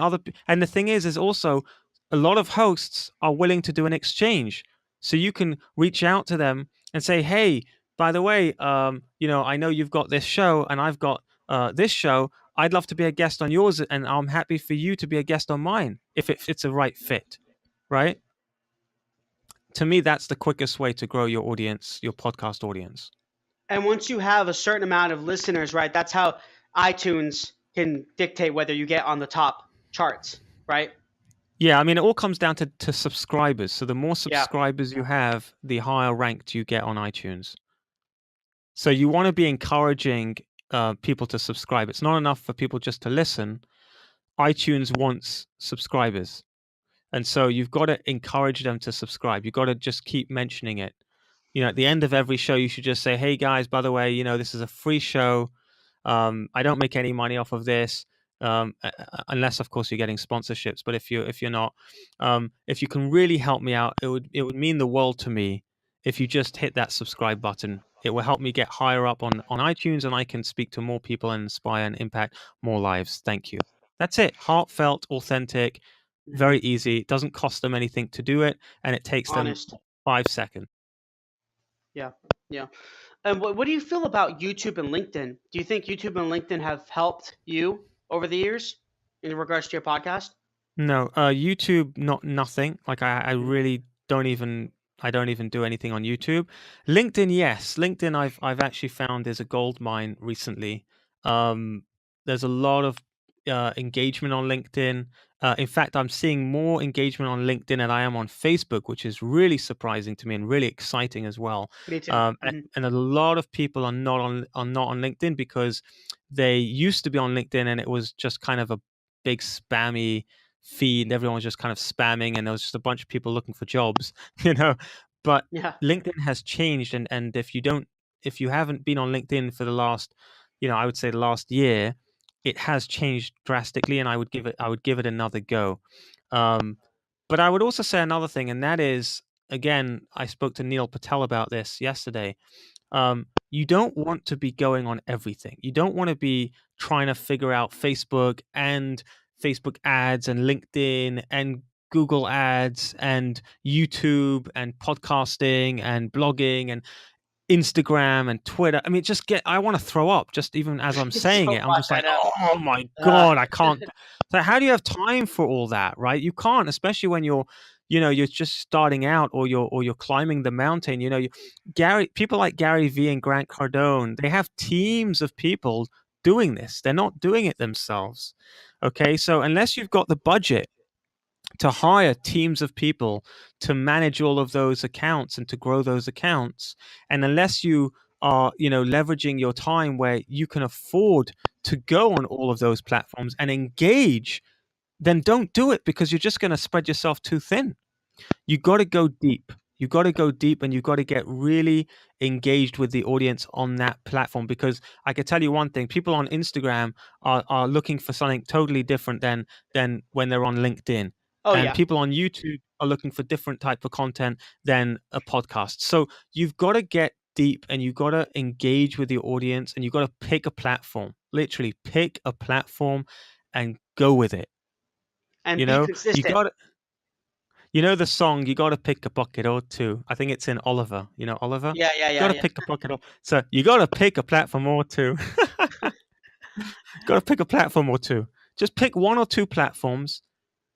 and the thing is also a lot of hosts are willing to do an exchange. So you can reach out to them and say, hey, by the way, I know you've got this show and I've got this show. I'd love to be a guest on yours, and I'm happy for you to be a guest on mine if it's a right fit, right? To me, that's the quickest way to grow your audience, your podcast audience. And once you have a certain amount of listeners, right, that's how iTunes can dictate whether you get on the top charts, right? Yeah, I mean, it all comes down to subscribers. So the more Yeah. subscribers you have, the higher ranked you get on iTunes. So you want to be encouraging people to subscribe. It's not enough for people just to listen. iTunes wants subscribers. And so you've got to encourage them to subscribe. You've got to just keep mentioning it. At the end of every show, you should just say, hey, guys, by the way, this is a free show. I don't make any money off of this, unless, of course, you're getting sponsorships. But if you're not, if you can really help me out, it would mean the world to me if you just hit that subscribe button. It will help me get higher up on iTunes, and I can speak to more people and inspire and impact more lives. Thank you. That's it. Heartfelt, authentic, Hmm. very easy. It doesn't cost them anything to do it, and it takes them Honest. 5 seconds. Yeah. Yeah. And what do you feel about YouTube and LinkedIn? Do you think YouTube and LinkedIn have helped you over the years in regards to your podcast? No, YouTube, not nothing. Like I Mhm. really don't even do anything on YouTube. LinkedIn, yes. LinkedIn, I've actually found is a gold mine recently. Um, there's a lot of engagement on LinkedIn. In fact, I'm seeing more engagement on LinkedIn than I am on Facebook, which is really surprising to me and really exciting as well. Me too. Hmm. And a lot of people are not on LinkedIn because they used to be on LinkedIn and it was just kind of a big spammy feed and everyone was just kind of spamming and there was just a bunch of people looking for jobs, you know. But Yeah. LinkedIn has changed, and if you haven't been on LinkedIn for the last, I would say the last year, it has changed drastically, and I would give it another go. Um, but I would also say another thing, and that is, again, I spoke to Neil Patel about this yesterday. You don't want to be going on everything. You don't want to be trying to figure out Facebook ads and LinkedIn and Google ads and YouTube and podcasting and blogging and Instagram and Twitter. I mean, I want to throw up just even as I'm It's saying so it. I'm much. just I like, know. oh my Uh, God, I can't. So how do you have time for all that, right? You can't, especially when you're just starting out or you're climbing the mountain. People like Gary Vee and Grant Cardone, they have teams of people doing this. They're not doing it themselves. Okay. So unless you've got the budget to hire teams of people to manage all of those accounts and to grow those accounts, and unless you are leveraging your time where you can afford to go on all of those platforms and engage, then don't do it because you're just going to spread yourself too thin. You got to go deep. You got to go deep, and you got to get really engaged with the audience on that platform, because I can tell you one thing: people on Instagram are looking for something totally different than when they're on LinkedIn. Oh and yeah. people on YouTube are looking for different type of content than a podcast. So you've got to get deep and you've got to engage with your audience, and you've got to pick a platform. Literally pick a platform and go with it. And You be know, consistent. the song, you got to pick a bucket or two. I think it's in Oliver. You know Oliver? Yeah, yeah, Got yeah, to yeah. pick a bucket or so you got to pick a platform or two. Got to pick a platform or two. Just pick one or two platforms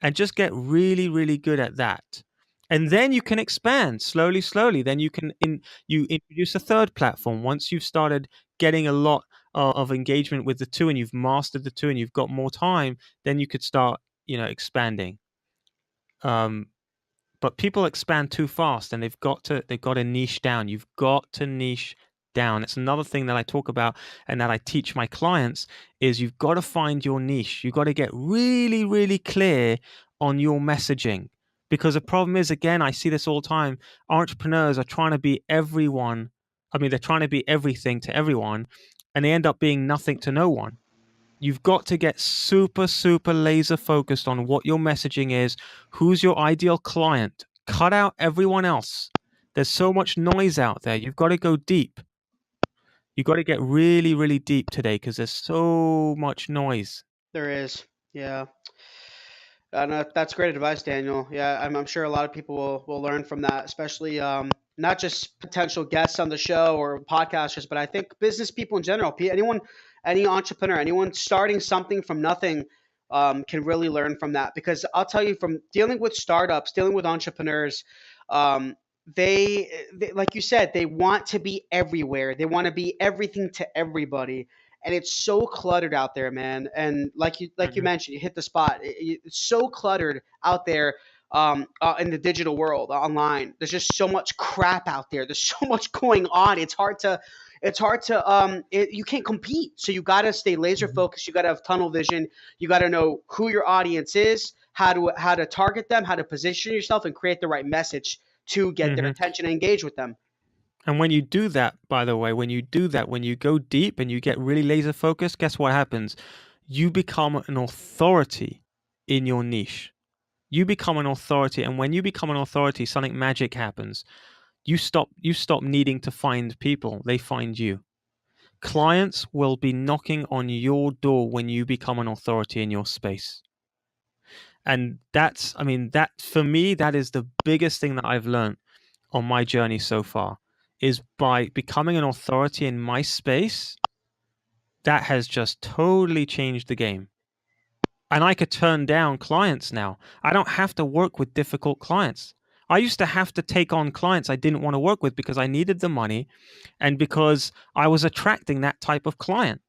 and just get really, really good at that. And then you can expand slowly, slowly. Then you introduce a third platform once you've started getting a lot of engagement with the two, and you've mastered the two, and you've got more time. Then you could start, expanding. Um, but people expand too fast, and they've got to niche down. You've got to niche down. It's another thing that I talk about and that I teach my clients is you've got to find your niche. You've got to get really, really clear on your messaging. Because the problem is, again, I see this all the time. Entrepreneurs are trying to be everyone. I mean, they're trying to be everything to everyone, and they end up being nothing to no one. You've got to get super, super laser focused on what your messaging is, who's your ideal client. Cut out everyone else. There's so much noise out there. You've got to go deep. You've got to get really, really deep today because there's so much noise. There is. Yeah. That's great advice, Daniel. Yeah, I'm sure a lot of people will learn from that, especially not just potential guests on the show or podcasters, but I think business people in general. Anyone, any entrepreneur, anyone starting something from nothing can really learn from that. Because I'll tell you, from dealing with startups, dealing with entrepreneurs, um, they, like you said, they want to be everywhere. They want to be everything to everybody, and it's so cluttered out there, man. And like you Mhm. mentioned, you hit the spot. It's so cluttered out there in the digital world, online. There's just so much crap out there. There's so much going on. You can't compete. So you got to stay laser Mhm. focused. You got to have tunnel vision. You got to know who your audience is, how to target them, how to position yourself, and create the right message to get their Mhm. attention and engage with them. And when you do that, by the way, when you do that, when you go deep and you get really laser focused, guess what happens? You become an authority in your niche. You become an authority, and when you become an authority, something magic happens. You stop needing to find people, they find you. Clients will be knocking on your door when you become an authority in your space. And that's, I mean, that for me, that is the biggest thing that I've learned on my journey so far, is by becoming an authority in my space. That has just totally changed the game. And I could turn down clients now. I don't have to work with difficult clients. I used to have to take on clients I didn't want to work with because I needed the money and because I was attracting that type of client.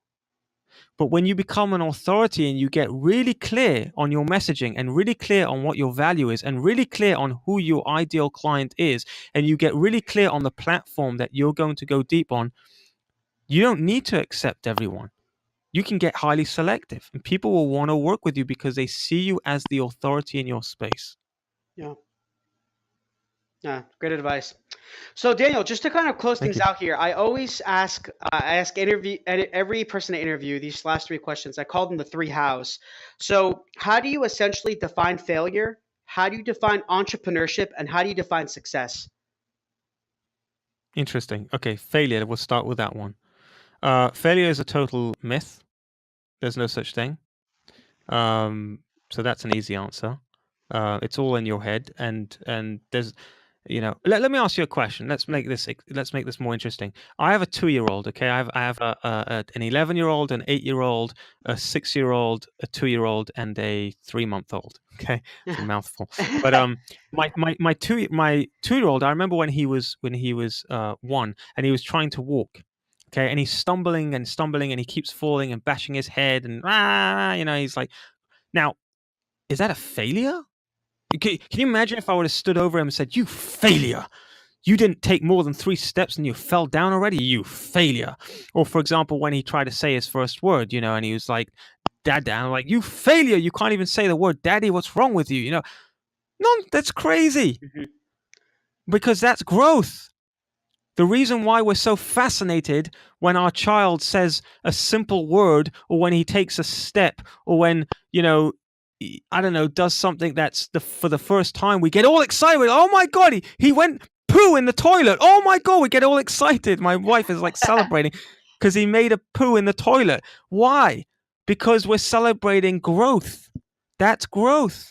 But when you become an authority and you get really clear on your messaging and really clear on what your value is and really clear on who your ideal client is, and you get really clear on the platform that you're going to go deep on, you don't need to accept everyone. You can get highly selective, and people will want to work with you because they see you as the authority in your space. Yeah, yeah, great advice. So Daniel, just to kind of close Thank things you. out here, I always ask interview every person I interview these last three questions. I call them the three hows. So how do you essentially define failure? How do you define entrepreneurship? And how do you define success? Interesting. Okay, failure. We'll start with that one. Failure is a total myth. There's no such thing. Um, so that's an easy answer. It's all in your head, and there's, let me ask you a question. Let's make this more interesting. I have a 2-year-old. Okay, I have an 11-year-old, an 8-year-old, a 6-year-old, a 2-year-old, and a 3-month-old. Okay, it's a mouthful. But my 2-year-old. I remember when he was 1 and he was trying to walk. Okay, and he's stumbling and stumbling and he keeps falling and bashing his head and he's like, now, is that a failure? Can you imagine if I would have stood over him and said, "You failure! You didn't take more than 3 steps and you fell down already, you failure." Or, for example, when he tried to say his first word, and he was like, "Dad," I'm like, "You failure! You can't even say the word daddy. What's wrong with you?" No, that's crazy Mhm. because that's growth. The reason why we're so fascinated when our child says a simple word or when he takes a step or when, I don't know, does something that's for the first time, we get all excited. Oh my God, he went poo in the toilet. Oh my God, we get all excited. My wife is like celebrating because he made a poo in the toilet. Why? Because we're celebrating growth. That's growth.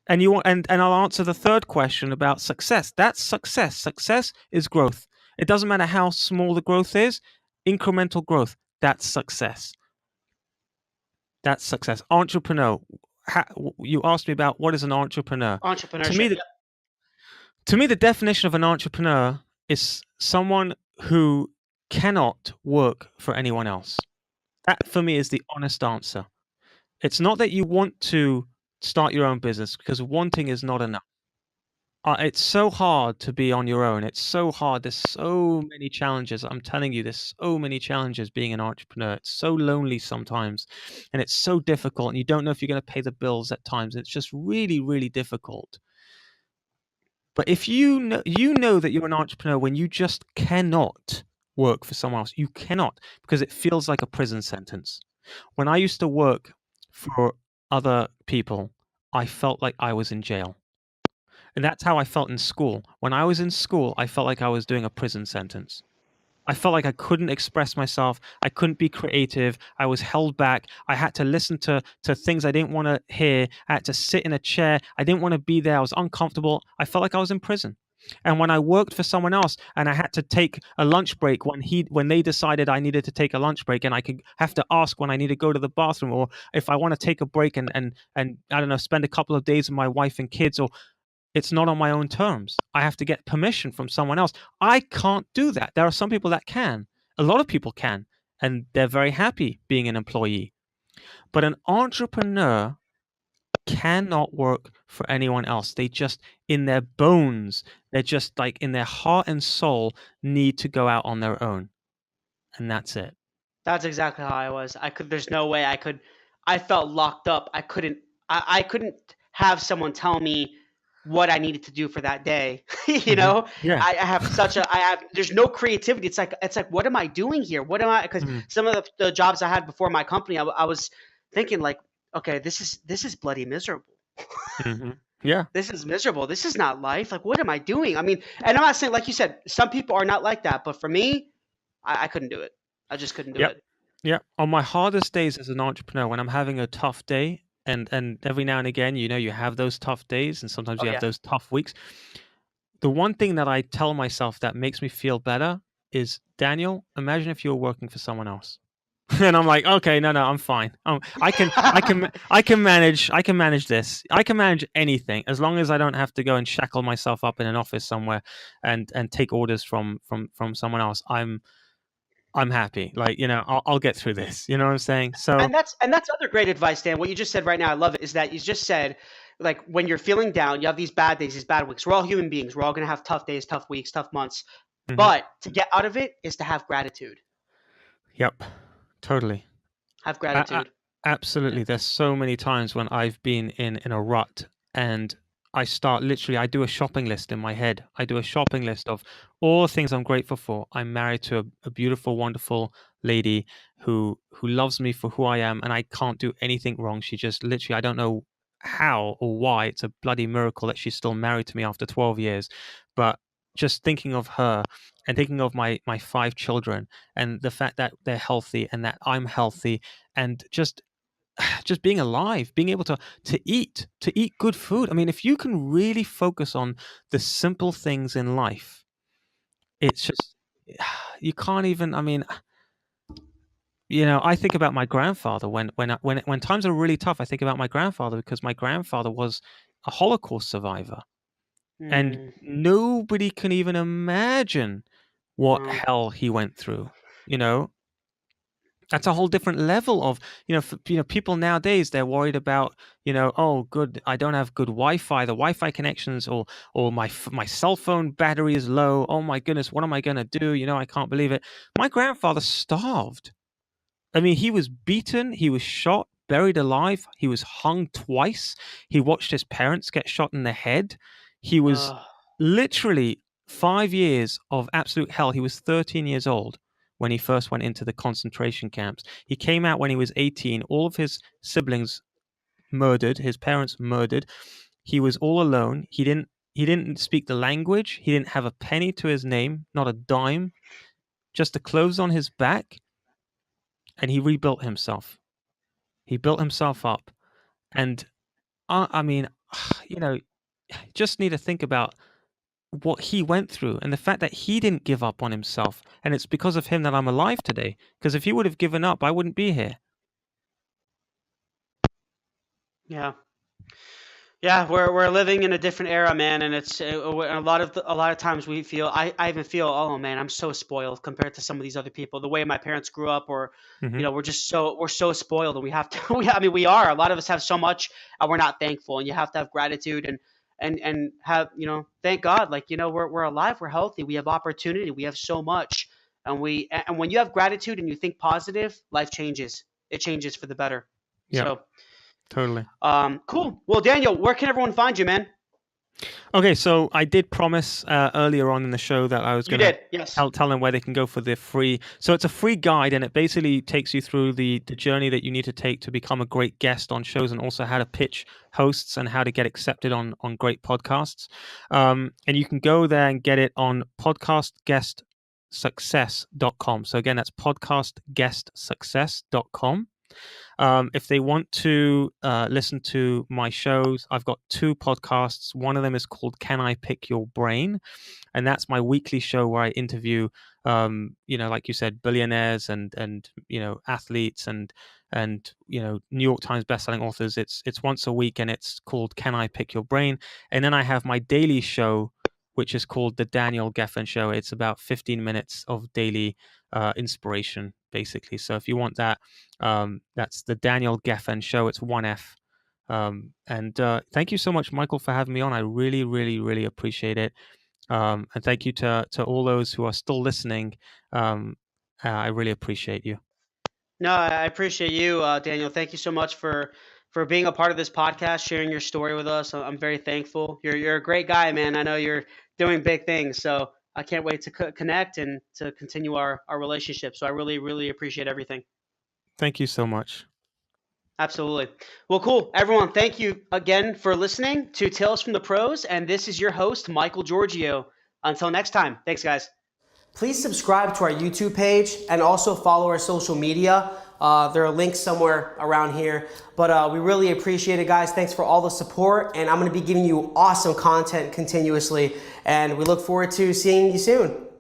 And I'll answer the third question about success. That's success. Success is growth. It doesn't matter how small the growth is. Incremental growth. That's success. That's success. Entrepreneur. You asked me about what is an entrepreneur. Entrepreneurship. To me, the definition of an entrepreneur is someone who cannot work for anyone else. That, for me, is the honest answer. It's not that you want to start your own business, because wanting is not enough. It's so hard to be on your own. It's so hard. There's so many challenges. I'm telling you, there's so many challenges being an entrepreneur. It's so lonely sometimes, and it's so difficult, and you don't know if you're going to pay the bills at times. It's just really, really difficult. But if you know that you're an entrepreneur when you just cannot work for someone else. You cannot, because it feels like a prison sentence. When I used to work for other people, I felt like I was in jail. And that's how I felt in school. When I was in school, I felt like I was doing a prison sentence. I felt like I couldn't express myself. I couldn't be creative. I was held back. I had to listen to things I didn't want to hear. I had to sit in a chair. I didn't want to be there. I was uncomfortable. I felt like I was in prison. And when I worked for someone else and I had to take a lunch break when they decided I needed to take a lunch break, and I could have to ask when I need to go to the bathroom, or if I want to take a break and I don't know, spend a couple of days with my wife and kids, or it's not on my own terms. I have to get permission from someone else. I can't do that. There are some people that can. A lot of people can, and they're very happy being an employee. But an entrepreneur cannot work for anyone else. They just, in their bones, they're just like in their heart and soul, need to go out on their own. And that's it. That's exactly how I was. There's no way I could. I felt locked up. I couldn't have someone tell me what I needed to do for that day. You Mhm. know, Yeah. there's no creativity. It's like, what am I doing here? What am I? Because Mhm. some of the jobs I had before my company, I was thinking like, okay, this is bloody miserable. Mhm. Yeah. This is miserable. This is not life. Like, what am I doing? I mean, and I'm not saying, like you said, some people are not like that, but for me, I couldn't do it. I just couldn't do Yep. it. Yeah. On my hardest days as an entrepreneur, when I'm having a tough day, and every now and again, you have those tough days, and sometimes Oh you have yeah. those tough weeks. The one thing that I tell myself that makes me feel better is, Daniel, imagine if you were working for someone else. And I'm like, okay, no, I'm fine. I can manage this. I can manage anything as long as I don't have to go and shackle myself up in an office somewhere and take orders from someone else. I'm happy. Like, I'll get through this. You know what I'm saying? So, And that's other great advice, Dan. What you just said right now, I love it. Is that you just said, like, when you're feeling down, you have these bad days, these bad weeks. We're all human beings. We're all gonna have tough days, tough weeks, tough months. mhm. But to get out of it is to have gratitude. Yep, totally. Have A- a- gratitude. Absolutely. There's so many times when I've been in a rut, and I do a shopping list in my head. I do a shopping list of all the things I'm grateful for. I'm married to a beautiful, wonderful lady who loves me for who I am, and I can't do anything wrong. She just literally, I don't know how or why. It's a bloody miracle that she's still married to me after 12 years. But just thinking of her and thinking of my 5 children, and the fact that they're healthy and that I'm healthy, and just being alive, being able to eat good food. I mean, if you can really focus on the simple things in life, it's just, you can't even. I mean, I think about my grandfather when times are really tough. I think about my grandfather, because my grandfather was a Holocaust survivor, and Mm, nobody can even imagine what well, hell he went through. You know, that's a whole different level of, people nowadays, they're worried about, oh, good, I don't have good Wi-Fi, the Wi-Fi connections, or my cell phone battery is low. Oh my goodness, what am I going to do? I can't believe it. My grandfather starved. I mean, he was beaten, he was shot, buried alive, he was hung twice. He watched his parents get shot in the head. He was uh, literally 5 years of absolute hell. He was 13 years old when he first went into the concentration camps. He came out when he was 18. All of his siblings murdered, his parents murdered. He was all alone. He didn't speak the language. He didn't have a penny to his name, not a dime, just the clothes on his back, and he rebuilt himself. He built himself up. And I mean, you know, just need to think about what he went through and the fact that he didn't give up on himself. And it's because of him that I'm alive today. Because if he would have given up, I wouldn't be here. Yeah. Yeah, we're living in a different era, man, and it's a lot of times we feel I even feel, oh man, I'm so spoiled compared to some of these other people. The way my parents grew up, or Hmm. we're so spoiled, and we have to. I mean, we are. A lot of us have so much, and we're not thankful. And you have to have gratitude and have thank God, like we're alive, we're healthy, we have opportunity, we have so much, and when you have gratitude and you think positive, life changes. It changes for the better. Yeah, So. totally. Cool. Well, Daniel, where can everyone find you, man? Okay, so I did promise earlier on in the show that I was You going to did, yes. tell them where they can go for the free. So it's a free guide, and it basically takes you through the journey that you need to take to become a great guest on shows, and also how to pitch hosts and how to get accepted on great podcasts. And you can go there and get it on podcastguestsuccess.com. So again, that's podcastguestsuccess.com. If they want to listen to my shows, I've got 2 podcasts. One of them is called Can I Pick Your Brain? And that's my weekly show where I interview, like you said, billionaires and athletes and New York Times bestselling authors. It's once a week, and it's called Can I Pick Your Brain? And then I have my daily show, which is called The Daniel Gefen Show. It's about 15 minutes of daily inspiration, basically. So if you want that, that's The Daniel Gefen Show. It's 1F. And thank you so much, Michael, for having me on. I really, really, really appreciate it. And thank you to all those who are still listening. I really appreciate you. No, I appreciate you, Daniel. Thank you so much for being a part of this podcast, sharing your story with us. I'm very thankful. You're a great guy, man. I know you're doing big things, so I can't wait to connect and to continue our relationship. So I really, really appreciate everything. Thank you so much. Absolutely. Well, cool. Everyone, thank you again for listening to Tales from the Pros. And this is your host, Michael Giorgio. Until next time, thanks, guys. Please subscribe to our YouTube page and also follow our social media. There are links somewhere around here. But we really appreciate it, guys. Thanks for all the support. And I'm going to be giving you awesome content continuously. And we look forward to seeing you soon.